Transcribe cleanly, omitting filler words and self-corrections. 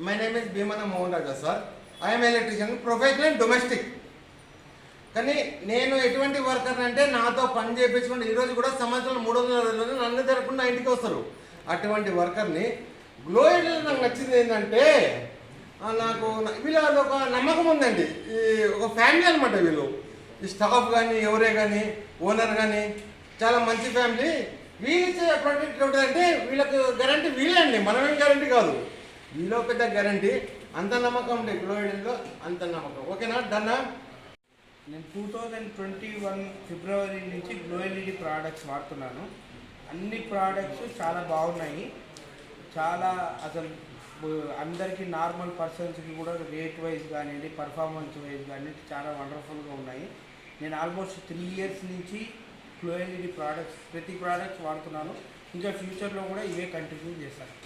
My name is Bhimana Mohan Raja, sir. I am electrician, professional and domestic. కానీ నేను ఎటువంటి worker అంటే నాతో పని చేయించుకుంటే ఈరోజు కూడా సంవత్సరం 300 రోజులు నన్ను జరగకుండా ఇంటికి వస్తారు. అటువంటి వర్కర్ని గ్లోయిడ్లో నాకు నచ్చింది ఏంటంటే నాకు వీళ్ళ ఒక నమ్మకం ఉందండి. ఈ ఒక ఫ్యామిలీ అనమాట వీళ్ళు. ఈ స్టాఫ్ కానీ ఎవరే కానీ ఓనర్ కానీ చాలా మంచి ఫ్యామిలీ. వీళ్ళు ఇచ్చే ప్రొడక్ట్ ఉంటుందంటే వీళ్ళకి గ్యారంటీ వీళ్ళే అండి, మనమేం గ్యారంటీ కాదు. వీళ్ళో పెద్ద గ్యారంటీ. అంత నమ్మకం ఉండే గ్లోయిడ్లో, అంత నమ్మకం. ఓకేనా? డన్నా? నేను 2021 ఫిబ్రవరి నుంచి గ్లో ఎల్ఈడి ప్రోడక్ట్స్ వాడుతున్నాను. అన్ని ప్రోడక్ట్స్ చాలా బాగున్నాయి. చాలా అసలు అందరికీ నార్మల్ పర్సన్స్కి కూడా రేట్ వైజ్ కానివ్వండి, పర్ఫార్మెన్స్ వైజ్ కానివ్వండి చాలా వండర్ఫుల్గా ఉన్నాయి. నేను ఆల్మోస్ట్ 3 ఇయర్స్ నుంచి గ్లో ఎల్ఈడి ప్రోడక్ట్స్ ప్రతి ప్రోడక్ట్స్ వాడుతున్నాను. ఇంకా ఫ్యూచర్లో కూడా ఇవే కంటిన్యూ చేస్తాను.